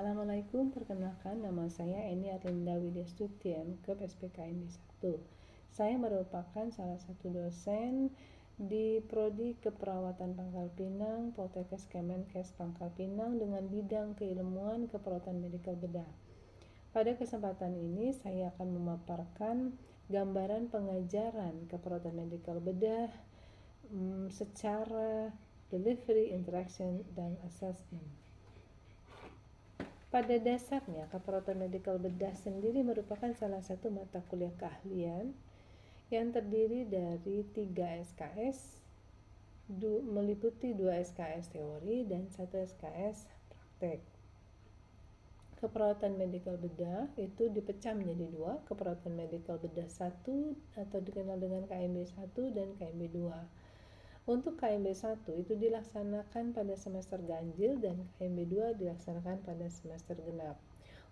Assalamualaikum, perkenalkan nama saya Eni Arlinda Widyastuti, MKep SPKMB 1. Saya merupakan salah satu dosen di Prodi Keperawatan Pangkal Pinang, Poltekkes Kemenkes Pangkal Pinang dengan bidang keilmuan keperawatan medikal bedah. Pada kesempatan ini saya akan memaparkan gambaran pengajaran keperawatan medikal bedah secara delivery, interaction, dan assessment. Pada dasarnya, keperawatan medikal bedah sendiri merupakan salah satu mata kuliah keahlian yang terdiri dari 3 SKS, meliputi 2 SKS teori dan 1 SKS praktek. Keperawatan medikal bedah itu dipecah menjadi 2, keperawatan medikal bedah 1 atau dikenal dengan KMB 1 dan KMB 2. Untuk KMB 1 itu dilaksanakan pada semester ganjil dan KMB 2 dilaksanakan pada semester genap.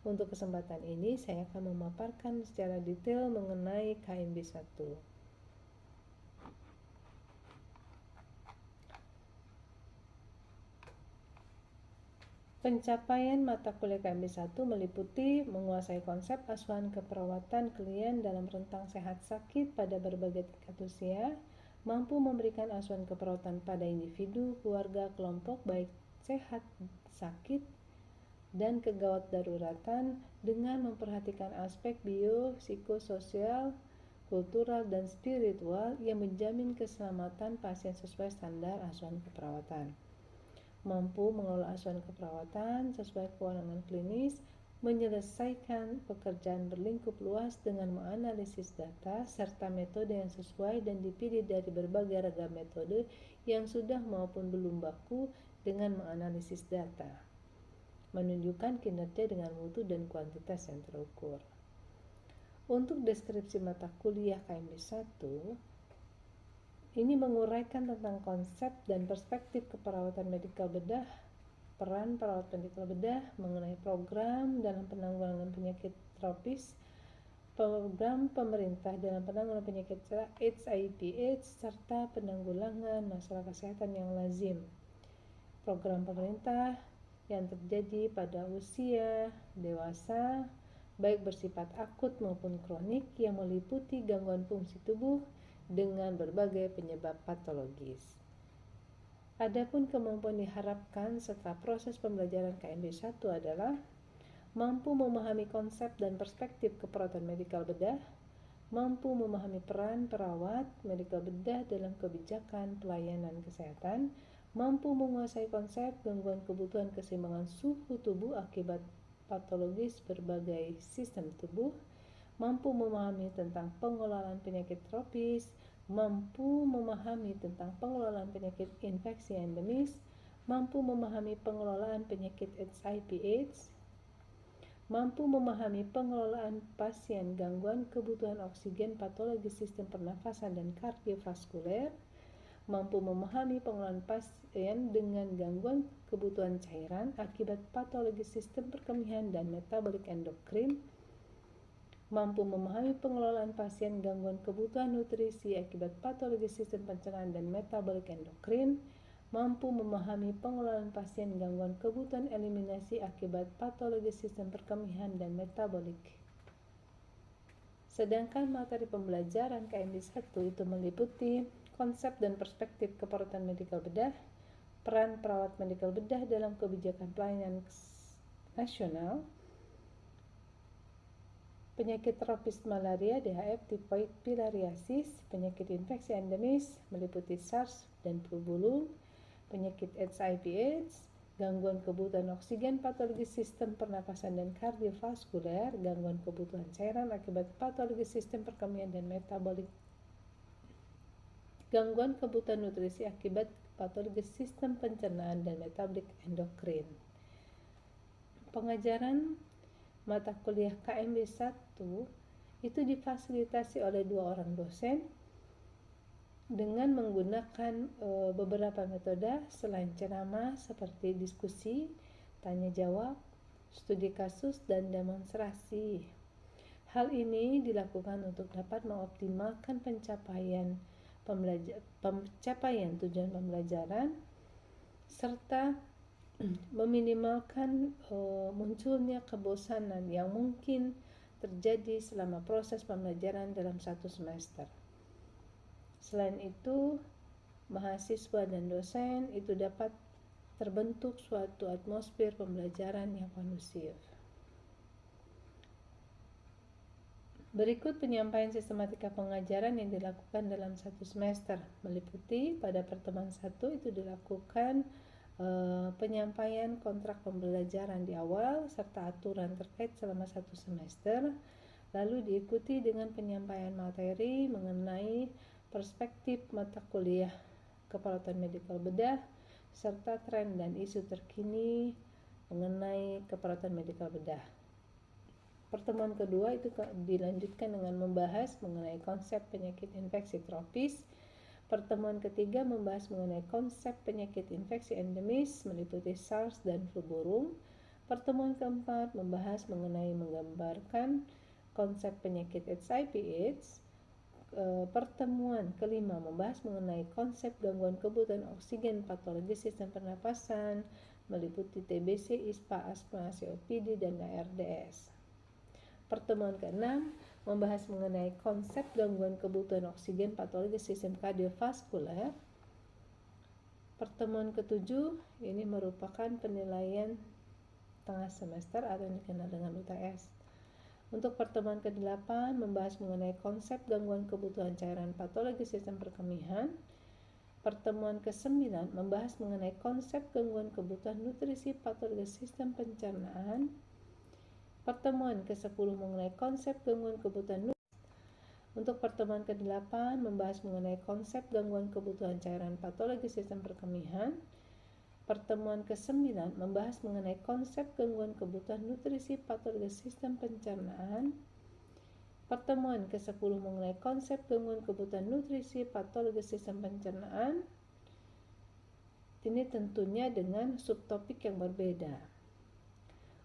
Untuk kesempatan ini saya akan memaparkan secara detail mengenai KMB 1. Pencapaian mata kuliah KMB 1 meliputi menguasai konsep asuhan keperawatan klien dalam rentang sehat sakit pada berbagai tingkat usia, mampu memberikan asuhan keperawatan pada individu, keluarga, kelompok baik sehat, sakit, dan kegawat daruratan dengan memperhatikan aspek biopsikososial, kultural, dan spiritual yang menjamin keselamatan pasien sesuai standar asuhan keperawatan. Mampu mengelola asuhan keperawatan sesuai kewenangan klinis, menyelesaikan pekerjaan berlingkup luas dengan menganalisis data serta metode yang sesuai dan dipilih dari berbagai ragam metode yang sudah maupun belum baku dengan menganalisis data, menunjukkan kinerja dengan mutu dan kuantitas yang terukur. Untuk deskripsi mata kuliah KMB 1, ini menguraikan tentang konsep dan perspektif keperawatan medikal bedah, peran perawat medikal bedah mengenai program dalam penanggulangan penyakit tropis, program pemerintah dalam penanggulangan penyakit HIV/AIDS, serta penanggulangan masalah kesehatan yang lazim. Program pemerintah yang terjadi pada usia dewasa, baik bersifat akut maupun kronik, yang meliputi gangguan fungsi tubuh dengan berbagai penyebab patologis. Adapun kemampuan diharapkan setelah proses pembelajaran KMB 1 adalah mampu memahami konsep dan perspektif keperawatan medikal bedah, mampu memahami peran perawat medikal bedah dalam kebijakan pelayanan kesehatan, mampu menguasai konsep gangguan kebutuhan keseimbangan suhu tubuh akibat patologis berbagai sistem tubuh, mampu memahami tentang pengelolaan penyakit tropis, mampu memahami tentang pengelolaan penyakit infeksi endemis, mampu memahami pengelolaan penyakit HIV/AIDS, mampu memahami pengelolaan pasien gangguan kebutuhan oksigen patologis sistem pernafasan dan kardiovaskuler, mampu memahami pengelolaan pasien dengan gangguan kebutuhan cairan akibat patologis sistem perkemihan dan metabolik endokrin, mampu memahami pengelolaan pasien gangguan kebutuhan nutrisi akibat patologi sistem pencernaan dan metabolik endokrin, mampu memahami pengelolaan pasien gangguan kebutuhan eliminasi akibat patologi sistem perkemihan dan metabolik. Sedangkan materi pembelajaran KMB 1 itu meliputi konsep dan perspektif keperawatan medikal bedah, peran perawat medikal bedah dalam kebijakan pelayanan nasional, penyakit tropis malaria, DHF, tifoid, filariasis, penyakit infeksi endemis meliputi SARS dan flu burung, penyakit HIV/AIDS, gangguan kebutuhan oksigen patologi sistem pernapasan dan kardiovaskuler, gangguan kebutuhan cairan akibat patologi sistem perkemihan dan metabolik, gangguan kebutuhan nutrisi akibat patologi sistem pencernaan dan metabolik endokrin. Pengajaran mata kuliah KMB 1 itu difasilitasi oleh 2 orang dosen dengan menggunakan beberapa metode selain ceramah seperti diskusi, tanya jawab, studi kasus, dan demonstrasi. Hal ini dilakukan untuk dapat mengoptimalkan pencapaian tujuan pembelajaran serta meminimalkan munculnya kebosanan yang mungkin terjadi selama proses pembelajaran dalam satu semester. Selain itu, mahasiswa dan dosen itu dapat terbentuk suatu atmosfer pembelajaran yang kondusif. Berikut penyampaian sistematika pengajaran yang dilakukan dalam satu semester, meliputi pada pertemuan 1 itu dilakukan penyampaian kontrak pembelajaran di awal serta aturan terkait selama satu semester, lalu diikuti dengan penyampaian materi mengenai perspektif mata kuliah keperawatan medikal bedah serta tren dan isu terkini mengenai keperawatan medikal bedah. Pertemuan kedua itu dilanjutkan dengan membahas mengenai konsep penyakit infeksi tropis. Pertemuan ketiga membahas mengenai konsep penyakit infeksi endemis meliputi SARS dan flu burung. Pertemuan keempat membahas mengenai menggambarkan konsep penyakit HIV/AIDS. Pertemuan kelima membahas mengenai konsep gangguan kebutuhan oksigen patologis sistem pernapasan meliputi TBC, ISPA, asma, COPD, dan ARDS. Pertemuan keenam membahas mengenai konsep gangguan kebutuhan oksigen patologis sistem kardiovaskuler. Pertemuan ketujuh ini merupakan penilaian tengah semester atau yang dikenal dengan UTS. Untuk pertemuan ke-8 membahas mengenai konsep gangguan kebutuhan cairan patologis sistem perkemihan. Pertemuan ke-9 membahas mengenai konsep gangguan kebutuhan nutrisi patologis sistem pencernaan. Pertemuan ke-10 mengenai konsep gangguan kebutuhan nutrisi. Untuk pertemuan ke-8 membahas mengenai konsep gangguan kebutuhan cairan patologis sistem perkemihan. Pertemuan ke-9 membahas mengenai konsep gangguan kebutuhan nutrisi patologis sistem pencernaan. Pertemuan ke-10 mengenai konsep gangguan kebutuhan nutrisi patologis sistem pencernaan. Ini tentunya dengan subtopik yang berbeda.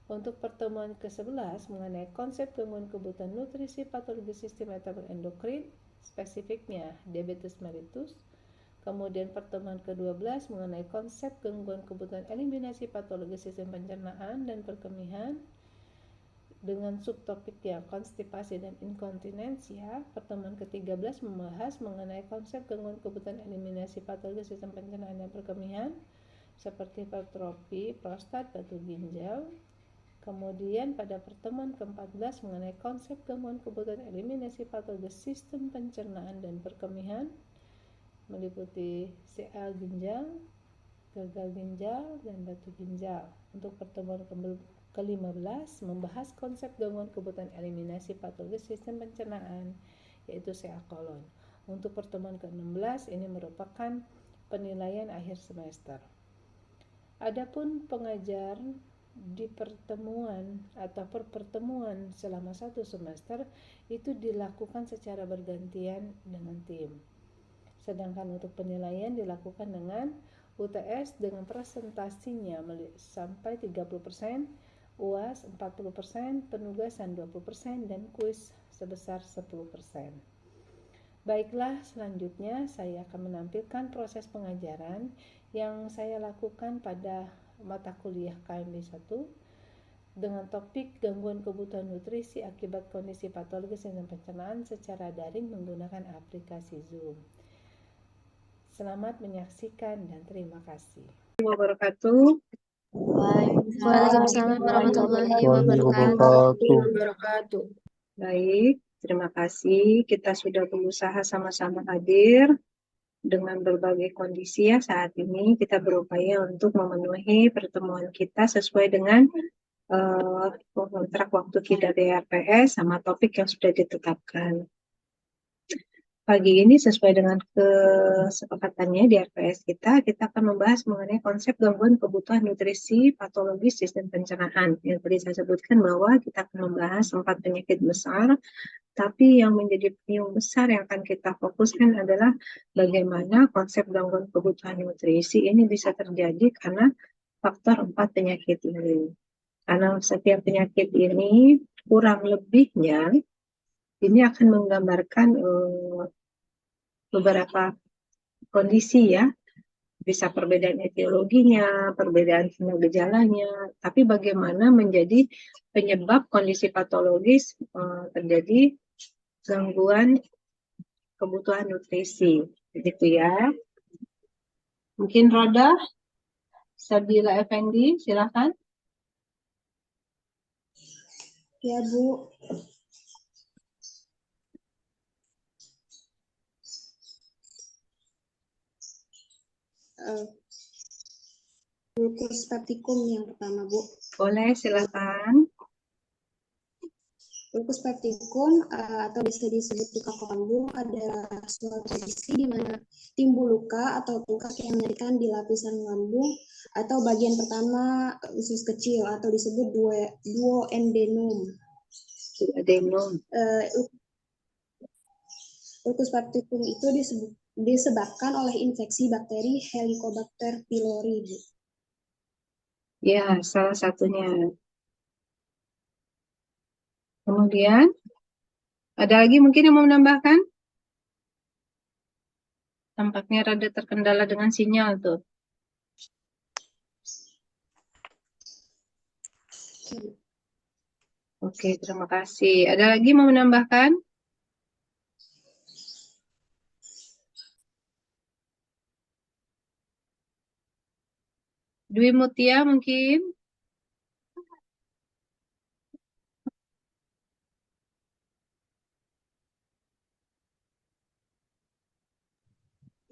Untuk pertemuan ke-11 mengenai konsep gangguan kebutuhan nutrisi patologis sistem metabol endokrin, spesifiknya diabetes mellitus. Kemudian pertemuan ke-12 mengenai konsep gangguan kebutuhan eliminasi patologis sistem pencernaan dan perkemihan dengan subtopik yang konstipasi dan inkontinensia. Pertemuan ke-13 membahas mengenai konsep gangguan kebutuhan eliminasi patologis sistem pencernaan dan perkemihan seperti hipertrofi prostat, batu ginjal. Kemudian pada pertemuan ke-14 mengenai konsep gangguan kebutuhan eliminasi patologis sistem pencernaan dan perkemihan meliputi CA ginjal, gagal ginjal, dan batu ginjal. Untuk pertemuan ke-15 membahas konsep gangguan kebutuhan eliminasi patologis sistem pencernaan yaitu CA kolon. Untuk pertemuan ke-16 ini merupakan penilaian akhir semester. Adapun pengajar di pertemuan atau pertemuan selama satu semester itu dilakukan secara bergantian dengan tim. Sedangkan untuk penilaian dilakukan dengan UTS dengan presentasinya sampai 30%, UAS 40%, penugasan 20%, dan kuis sebesar 10%. Baiklah, selanjutnya saya akan menampilkan proses pengajaran yang saya lakukan pada mata kuliah KMB 1 dengan topik gangguan kebutuhan nutrisi akibat kondisi patologis dan pencernaan secara daring menggunakan aplikasi Zoom. Selamat menyaksikan dan terima kasih. Wabarakatuh. Waalaikumsalam warahmatullahi wabarakatuh. Baik, terima kasih. Kita sudah berusaha sama-sama hadir dengan berbagai kondisi ya saat ini. Kita berupaya untuk memenuhi pertemuan kita sesuai dengan kontrak waktu kita di RPS sama topik yang sudah ditetapkan. Pagi ini sesuai dengan kesepakatannya di RPS kita akan membahas mengenai konsep gangguan kebutuhan nutrisi patologis sistem pencernaan. Yang tadi saya sebutkan bahwa kita akan membahas 4 penyakit besar, tapi yang menjadi penyumbang besar yang akan kita fokuskan adalah bagaimana konsep gangguan kebutuhan nutrisi ini bisa terjadi karena faktor 4 penyakit ini. Karena setiap penyakit ini kurang lebihnya ini akan menggambarkan beberapa kondisi ya bisa perbedaan etiologinya, perbedaan gejalanya, tapi bagaimana menjadi penyebab kondisi patologis terjadi gangguan kebutuhan nutrisi, begitu ya. Mungkin Roda, Sabila Effendi, silakan. Ya, Bu. Ulcus pepticum yang pertama, Bu. Boleh, silakan. Ulcus pepticum atau bisa disebut luka lambung adalah suatu kondisi di mana timbul luka atau bengkak yang menyerikan di lapisan lambung atau bagian pertama usus kecil atau disebut duodenum. Ulcus pepticum itu disebabkan oleh infeksi bakteri Helicobacter pylori, Bu. Ya, salah satunya. Kemudian, ada lagi mungkin yang mau menambahkan? Tampaknya rada terkendala dengan sinyal tuh. Oke, terima kasih. Ada lagi mau menambahkan? Dwi Mutia mungkin?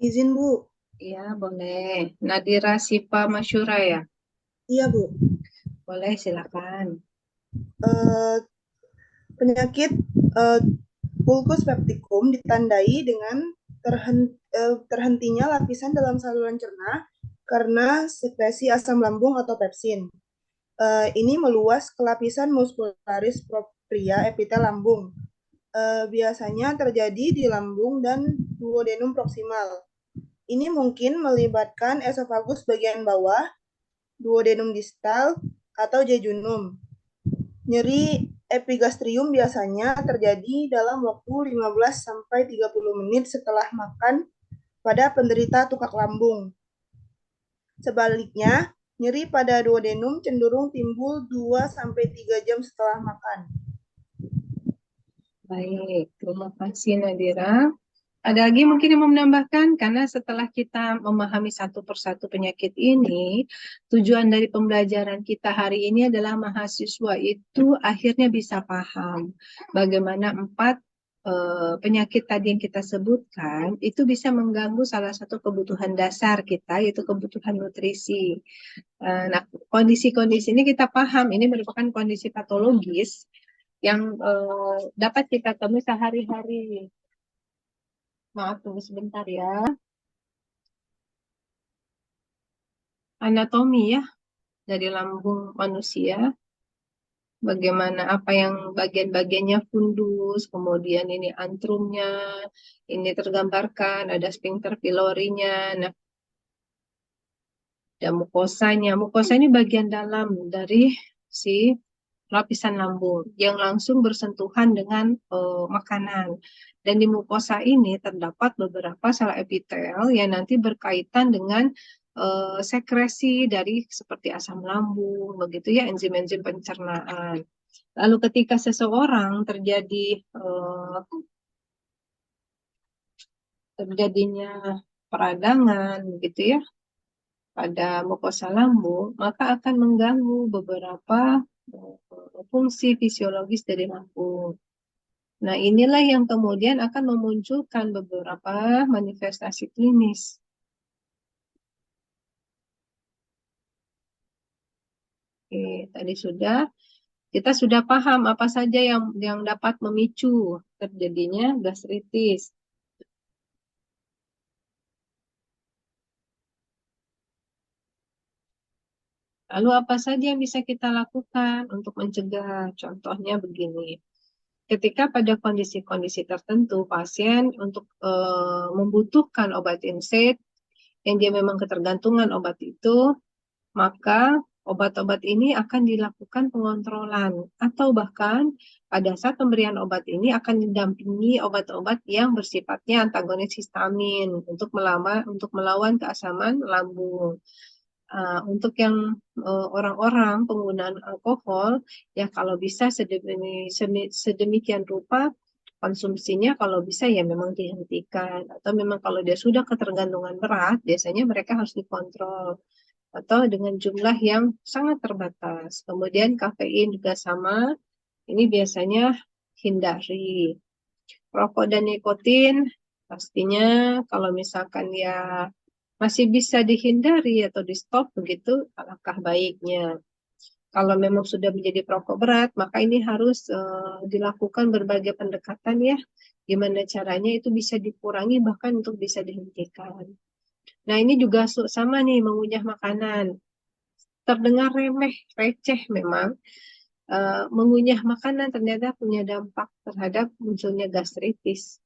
Izin, Bu. Iya, boleh. Nadira Sipa Masyura ya? Iya, Bu. Boleh, silakan. Penyakit ulcus pepticum ditandai dengan terhentinya lapisan dalam saluran cerna karena sekresi asam lambung atau pepsin. Ini meluas ke lapisan muscularis propria epitel lambung. Biasanya terjadi di lambung dan duodenum proksimal. Ini mungkin melibatkan esofagus bagian bawah, duodenum distal, atau jejunum. Nyeri epigastrium biasanya terjadi dalam waktu 15-30 menit setelah makan pada penderita tukak lambung. Sebaliknya, nyeri pada duodenum cenderung timbul 2-3 jam setelah makan. Baik, terima kasih Nadira. Ada lagi mungkin yang mau menambahkan? Karena setelah kita memahami satu persatu penyakit ini, tujuan dari pembelajaran kita hari ini adalah mahasiswa itu akhirnya bisa paham bagaimana 4 penyakit tadi yang kita sebutkan itu bisa mengganggu salah satu kebutuhan dasar kita, yaitu kebutuhan nutrisi. Nah, kondisi-kondisi ini kita paham, ini merupakan kondisi patologis yang dapat kita temui sehari-hari. Maaf, tunggu sebentar ya. Anatomi ya, dari lambung manusia. Bagaimana apa yang bagian-bagiannya fundus, kemudian ini antrumnya, ini tergambarkan, ada sphincter pylorinya, nah, ada mukosanya. Mukosa ini bagian dalam dari si lapisan lambung yang langsung bersentuhan dengan makanan. Dan di mukosa ini terdapat beberapa sel epitel yang nanti berkaitan dengan sekresi dari seperti asam lambung, begitu ya, enzim-enzim pencernaan. Lalu ketika seseorang terjadinya peradangan, begitu ya, pada mukosa lambung, maka akan mengganggu beberapa fungsi fisiologis dari lambung. Nah, inilah yang kemudian akan memunculkan beberapa manifestasi klinis. Oke, tadi kita sudah paham apa saja yang dapat memicu terjadinya gastritis. Lalu apa saja yang bisa kita lakukan untuk mencegah? Contohnya begini. Ketika pada kondisi-kondisi tertentu pasien untuk membutuhkan obat NSAID yang dia memang ketergantungan obat itu, maka obat-obat ini akan dilakukan pengontrolan, atau bahkan pada saat pemberian obat ini akan didampingi obat-obat yang bersifatnya antagonis histamin untuk melawan keasaman lambung. Untuk yang orang-orang penggunaan alkohol, ya kalau bisa sedemikian rupa konsumsinya kalau bisa ya memang dihentikan, atau memang kalau dia sudah ketergantungan berat, biasanya mereka harus dikontrol atau dengan jumlah yang sangat terbatas. Kemudian kafein juga sama, ini biasanya hindari. Rokok dan nikotin pastinya kalau misalkan ya masih bisa dihindari atau di stop begitu, alangkah baiknya. Kalau memang sudah menjadi perokok berat, maka ini harus dilakukan berbagai pendekatan ya. Gimana caranya itu bisa dikurangi bahkan untuk bisa dihentikan. Nah ini juga sama nih, mengunyah makanan. Terdengar remeh, receh memang. Mengunyah makanan ternyata punya dampak terhadap munculnya gastritis.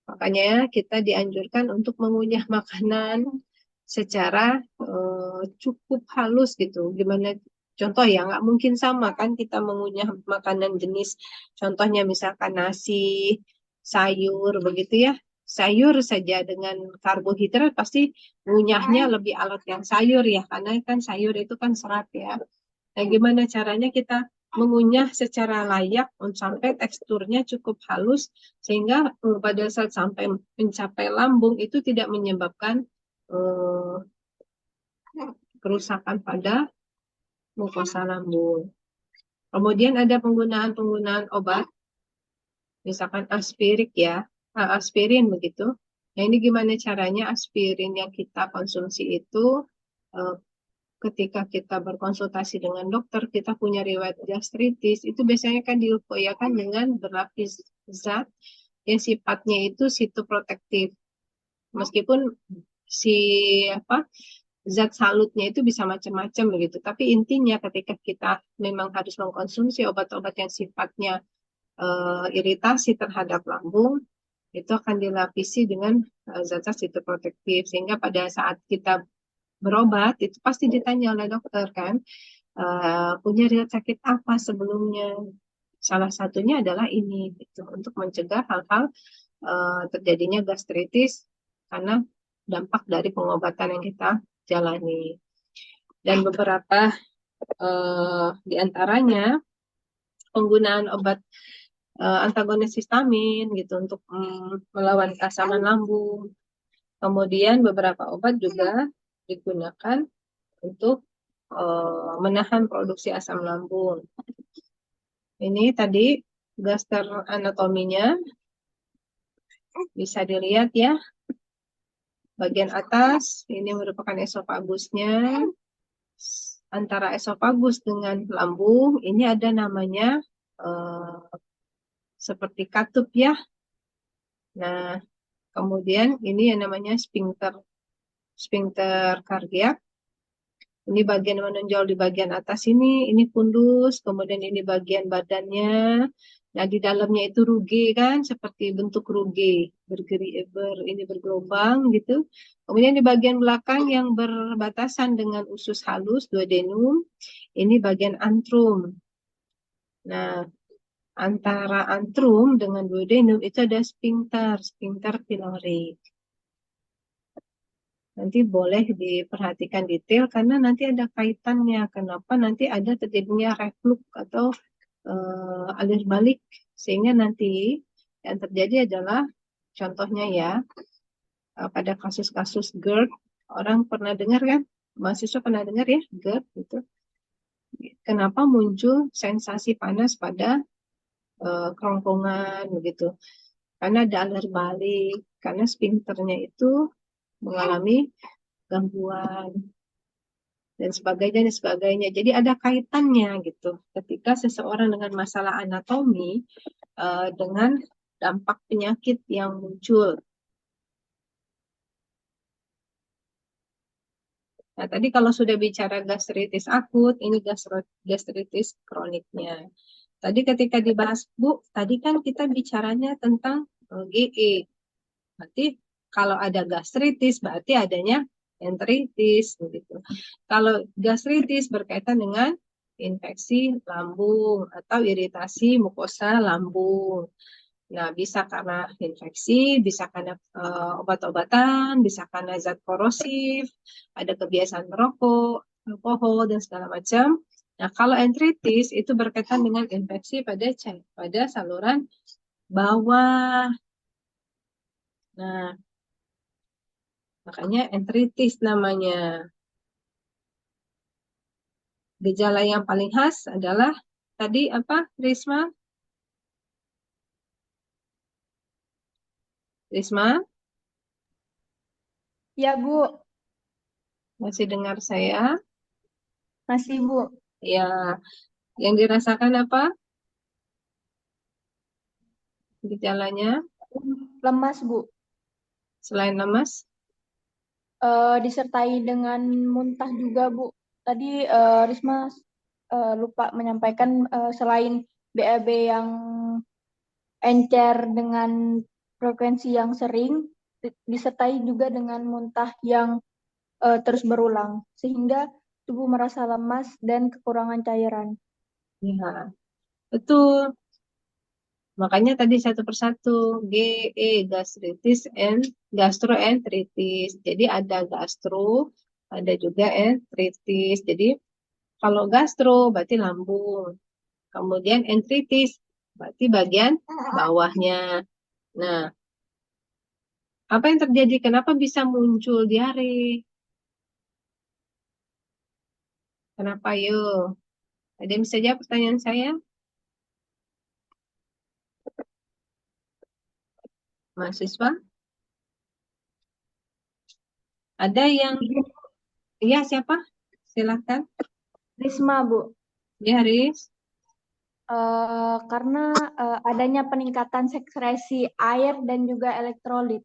Makanya kita dianjurkan untuk mengunyah makanan secara cukup halus gitu. Gimana contoh ya, nggak mungkin sama kan kita mengunyah makanan jenis, contohnya misalkan nasi, sayur begitu ya. Sayur saja dengan karbohidrat pasti ngunyahnya lebih alot yang sayur ya, karena kan sayur itu kan serat ya. Nah, gimana caranya kita mengunyah secara layak sampai teksturnya cukup halus sehingga pada saat sampai mencapai lambung itu tidak menyebabkan kerusakan pada mukosa lambung. Kemudian ada penggunaan obat, misalkan aspirin begitu. Nah ini gimana caranya aspirin yang kita konsumsi itu ketika kita berkonsultasi dengan dokter, kita punya riwayat gastritis, itu biasanya kan diupayakan dengan berlapis zat yang sifatnya itu sitoprotektif. Meskipun zat salutnya itu bisa macam-macam begitu, tapi intinya ketika kita memang harus mengkonsumsi obat-obat yang sifatnya iritasi terhadap lambung, itu akan dilapisi dengan zat-zat sitoprotektif, sehingga pada saat kita berobat itu pasti ditanya oleh dokter kan, punya riwayat sakit apa sebelumnya. Salah satunya adalah ini gitu, untuk mencegah hal-hal terjadinya gastritis karena dampak dari pengobatan yang kita jalani. Dan beberapa di antaranya penggunaan obat antagonis histamin gitu untuk melawan keasaman lambung. Kemudian beberapa obat juga digunakan untuk menahan produksi asam lambung. Ini tadi gaster anatominya bisa dilihat ya. Bagian atas ini merupakan esofagusnya. Antara esofagus dengan lambung ini ada namanya seperti katup ya. Nah, kemudian ini yang namanya sphincter kardiak. Ini bagian menonjol di bagian atas ini fundus, kemudian ini bagian badannya. Nah, di dalamnya itu ruge kan, seperti bentuk ruge, ini bergelombang gitu. Kemudian di bagian belakang yang berbatasan dengan usus halus, duodenum, ini bagian antrum. Nah, antara antrum dengan duodenum itu ada sphincter pilorik. Nanti boleh diperhatikan detail karena nanti ada kaitannya. Kenapa nanti ada terjadinya reflux atau alir balik, sehingga nanti yang terjadi adalah contohnya ya pada kasus-kasus GERD, orang pernah dengar kan, mahasiswa pernah dengar ya GERD itu. Kenapa muncul sensasi panas pada kerongkongan begitu? Karena ada alir balik, karena sphincternya itu mengalami gangguan dan sebagainya. Jadi ada kaitannya gitu. Ketika seseorang dengan masalah anatomi dengan dampak penyakit yang muncul. Nah, tadi kalau sudah bicara gastritis akut, ini gastritis kroniknya. Tadi ketika dibahas, Bu, tadi kan kita bicaranya tentang GE. Berarti kalau ada gastritis, berarti adanya enteritis begitu. Kalau gastritis berkaitan dengan infeksi lambung atau iritasi mukosa lambung. Nah, bisa karena infeksi, bisa karena obat-obatan, bisa karena zat korosif, ada kebiasaan merokok, alkohol, dan segala macam. Nah, kalau enteritis itu berkaitan dengan infeksi pada saluran bawah. Nah, makanya enteritis namanya. Gejala yang paling khas adalah tadi apa, Risma? Risma, Ya, Bu. masih dengar saya? Masih, Bu. Ya, yang dirasakan apa gejalanya? Lemas, Bu. Selain lemas? Disertai dengan muntah juga, Bu. Tadi Risma lupa menyampaikan selain BAB yang encer dengan frekuensi yang sering, disertai juga dengan muntah yang terus berulang, sehingga tubuh merasa lemas dan kekurangan cairan. Ya, betul. Makanya tadi satu persatu gastritis and gastroenteritis. Jadi ada gastro, ada juga enteritis. Jadi kalau gastro berarti lambung. Kemudian enteritis berarti bagian bawahnya. Nah, apa yang terjadi? Kenapa bisa muncul diare? Kenapa yuk? Ada yang bisa jawab pertanyaan saya? Mahasiswa? Ada yang, iya siapa? Silakan. Risma, Bu. Ya, Haris. Karena adanya peningkatan sekresi air dan juga elektrolit.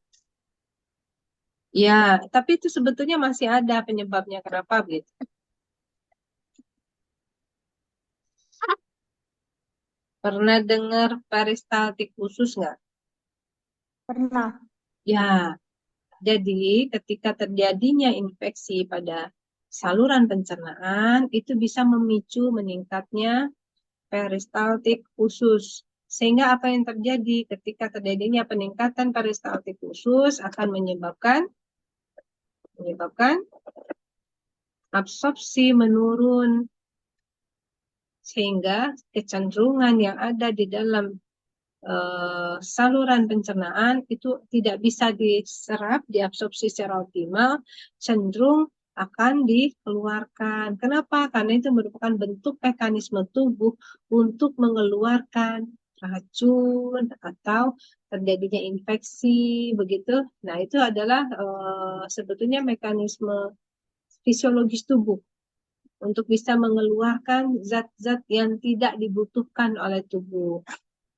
Ya, tapi itu sebetulnya masih ada penyebabnya. Kenapa begitu? Pernah dengar peristaltik usus nggak? Pernah. Ya, jadi ketika terjadinya infeksi pada saluran pencernaan, itu bisa memicu meningkatnya peristaltik usus. Sehingga apa yang terjadi ketika terjadinya peningkatan peristaltik usus akan menyebabkan absorpsi menurun, sehingga kecenderungan yang ada di dalam saluran pencernaan itu tidak bisa diserap, diabsorpsi secara optimal, cenderung akan dikeluarkan. Kenapa? Karena itu merupakan bentuk mekanisme tubuh untuk mengeluarkan racun atau terjadinya infeksi, begitu. Nah, itu adalah sebetulnya mekanisme fisiologis tubuh untuk bisa mengeluarkan zat-zat yang tidak dibutuhkan oleh tubuh.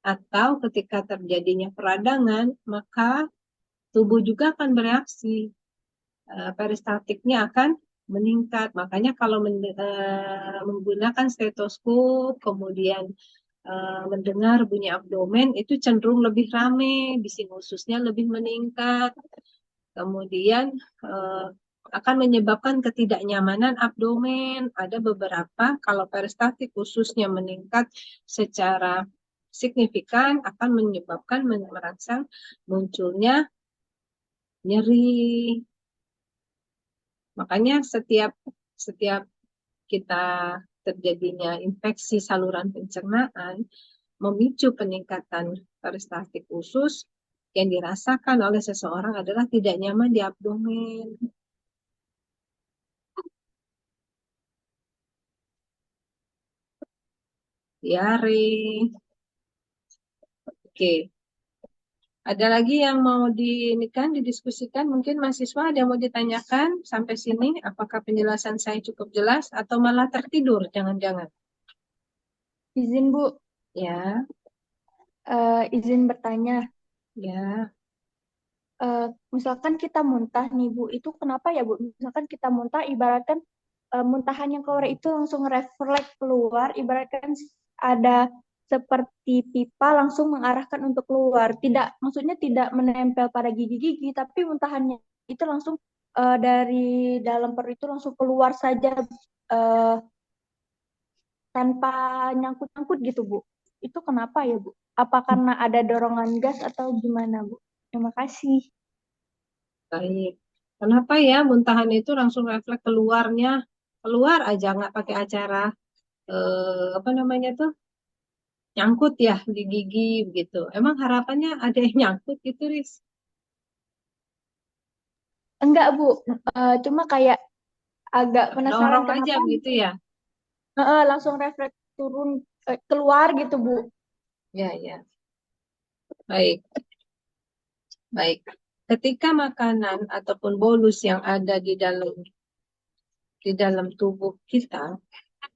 Atau ketika terjadinya peradangan, maka tubuh juga akan bereaksi. Peristaltiknya akan meningkat. Makanya kalau menggunakan stetoskop, kemudian mendengar bunyi abdomen, itu cenderung lebih rame, bising ususnya lebih meningkat. Kemudian akan menyebabkan ketidaknyamanan abdomen. Ada beberapa, kalau peristaltik ususnya meningkat secara signifikan, akan menyebabkan merangsang munculnya nyeri. Makanya setiap kita terjadinya infeksi saluran pencernaan memicu peningkatan peristaltik usus, yang dirasakan oleh seseorang adalah tidak nyaman di abdomen. Diare. Oke. Ada lagi yang mau didiskusikan? Mungkin mahasiswa ada yang mau ditanyakan sampai sini? Apakah penjelasan saya cukup jelas atau malah tertidur? Jangan-jangan. Izin, Bu. Ya, Izin bertanya. ya. Misalkan kita muntah nih, Bu. Itu kenapa ya, Bu? Misalkan kita muntah, ibaratkan muntahan yang keluar itu langsung refleks keluar, ibaratkan ada seperti pipa langsung mengarahkan untuk keluar. Maksudnya tidak menempel pada gigi-gigi, tapi muntahannya itu langsung dari dalam perut itu langsung keluar saja eh, tanpa nyangkut-nyangkut gitu, Bu. Itu kenapa ya, Bu? Apa karena ada dorongan gas atau gimana, Bu? Terima kasih. Baik. Kenapa ya muntahan itu langsung refleks keluar aja nggak pakai acara apa namanya tuh nyangkut ya di gigi gitu. Emang harapannya ada yang nyangkut gitu, Riz? Enggak, Bu. Cuma kayak agak penasaran Dorong aja kenapa begitu ya? langsung refleks turun keluar gitu, Bu. Ya, ya. Baik, baik. Ketika makanan ataupun bolus yang ada di dalam tubuh kita,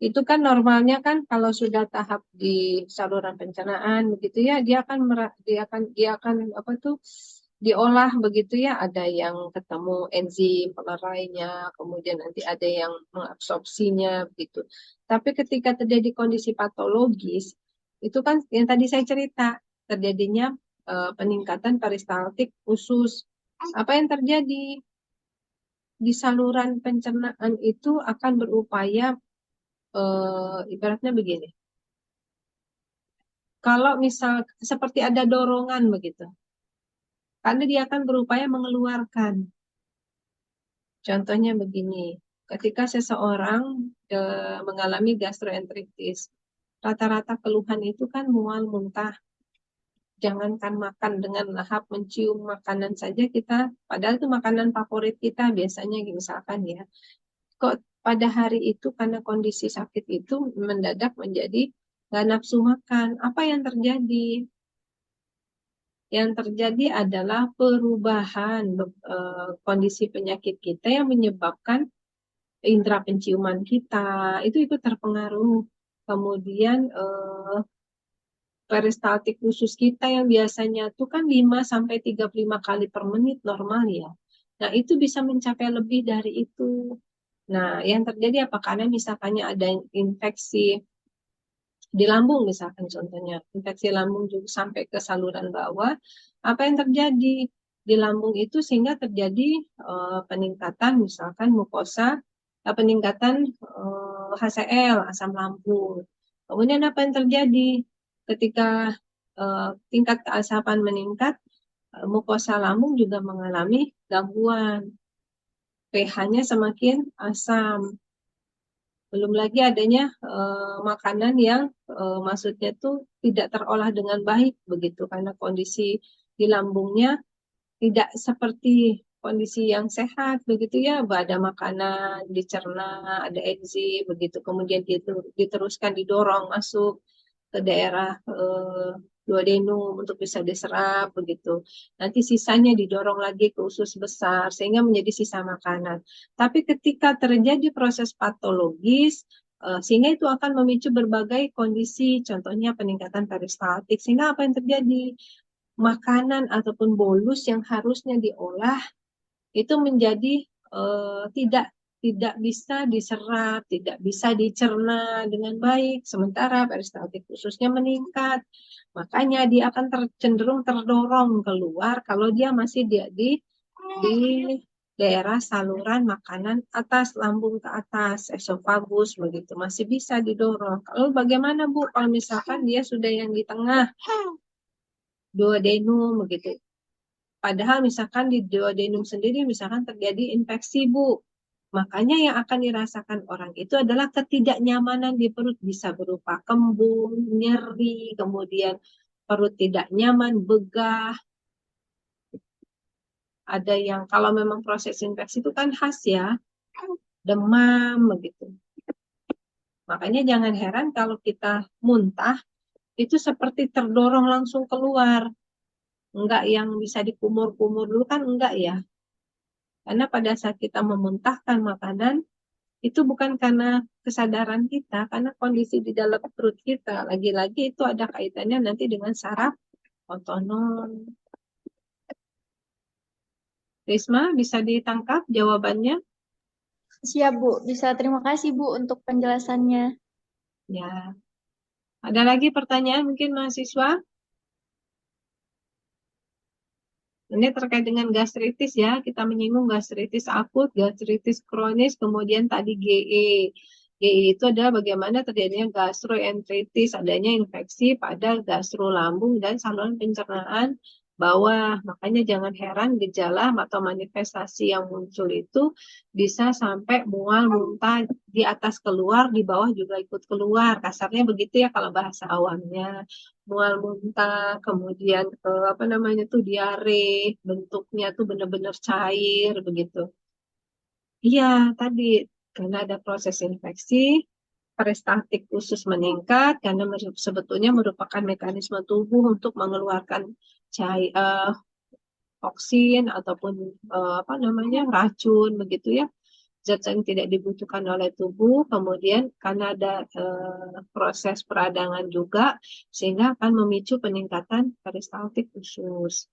itu kan normalnya kan kalau sudah tahap di saluran pencernaan begitu ya, dia akan apa tuh diolah begitu ya, ada yang ketemu enzim pelerainya, kemudian nanti ada yang mengabsorpsinya begitu. Tapi ketika terjadi kondisi patologis, itu kan yang tadi saya cerita, terjadinya peningkatan peristaltik usus. Apa yang terjadi? Di saluran pencernaan itu akan berupaya ibaratnya begini. Kalau misal seperti ada dorongan begitu, karena dia akan berupaya mengeluarkan. Contohnya begini, ketika seseorang mengalami gastroenteritis, rata-rata keluhan itu kan mual, muntah. Jangankan makan dengan lahap, mencium makanan saja kita, padahal itu makanan favorit kita biasanya misalkan ya. Kok pada hari itu karena kondisi sakit itu mendadak menjadi nggak nafsu makan. Apa yang terjadi? Yang terjadi adalah perubahan kondisi penyakit kita yang menyebabkan indera penciuman kita itu ikut terpengaruh. Kemudian peristaltik usus kita yang biasanya tuh kan 5 sampai 35 kali per menit normal ya. Nah, itu bisa mencapai lebih dari itu. Nah, yang terjadi apa? Karena misalkannya ada infeksi di lambung misalkan contohnya, infeksi lambung juga sampai ke saluran bawah, apa yang terjadi di lambung itu sehingga terjadi peningkatan misalkan mukosa, peningkatan HCl, asam lambung. Kemudian apa yang terjadi ketika tingkat keasapan meningkat, mukosa lambung juga mengalami gangguan, pH-nya semakin asam. Belum lagi adanya makanan yang maksudnya tuh tidak terolah dengan baik begitu karena kondisi di lambungnya tidak seperti kondisi yang sehat begitu ya, ada makanan dicerna, ada enzim begitu, kemudian diteruskan didorong masuk ke daerah duodenum untuk bisa diserap begitu. Nanti sisanya didorong lagi ke usus besar sehingga menjadi sisa makanan. Tapi ketika terjadi proses patologis, sehingga itu akan memicu berbagai kondisi, contohnya peningkatan peristaltik. Sehingga apa yang terjadi? Makanan ataupun bolus yang harusnya diolah itu menjadi tidak bisa diserap, tidak bisa dicerna dengan baik, sementara peristaltik ususnya meningkat. Makanya dia akan cenderung terdorong keluar kalau dia masih di daerah saluran makanan atas, lambung ke atas, esofagus begitu, masih bisa didorong. Lalu bagaimana Bu kalau misalkan dia sudah yang di tengah, duodenum begitu. Padahal misalkan di duodenum sendiri misalkan terjadi infeksi Bu. Makanya yang akan dirasakan orang itu adalah ketidaknyamanan di perut, bisa berupa kembung, nyeri, kemudian perut tidak nyaman, begah. Ada yang kalau memang proses infeksi itu kan khas ya, demam begitu. Makanya jangan heran kalau kita muntah itu seperti terdorong langsung keluar. Enggak yang bisa dikumur-kumur dulu kan enggak ya. Karena pada saat kita memuntahkan makanan, itu bukan karena kesadaran kita, karena kondisi di dalam perut kita. Lagi-lagi itu ada kaitannya nanti dengan saraf otonom. Risma, bisa ditangkap jawabannya? Siap, Bu. Bisa, terima kasih, Bu, untuk penjelasannya. Ya. Ada lagi pertanyaan mungkin mahasiswa? Ini terkait dengan gastritis ya, kita menyinggung gastritis akut, gastritis kronis, kemudian tadi GE. GE itu adalah bagaimana terjadinya gastroenteritis, adanya infeksi pada gastro lambung dan saluran pencernaan bawah. Makanya jangan heran gejala atau manifestasi yang muncul itu bisa sampai mual, muntah, di atas keluar, di bawah juga ikut keluar. Kasarnya begitu ya kalau bahasa awamnya. Mual, muntah, kemudian apa namanya tuh diare, bentuknya tuh benar-benar cair begitu. Iya, tadi karena ada proses infeksi, peristaltik usus meningkat karena sebetulnya merupakan mekanisme tubuh untuk mengeluarkan cair, toksin ataupun apa namanya racun begitu ya, zat yang tidak dibutuhkan oleh tubuh. Kemudian karena ada proses peradangan juga sehingga akan memicu peningkatan peristaltik usus.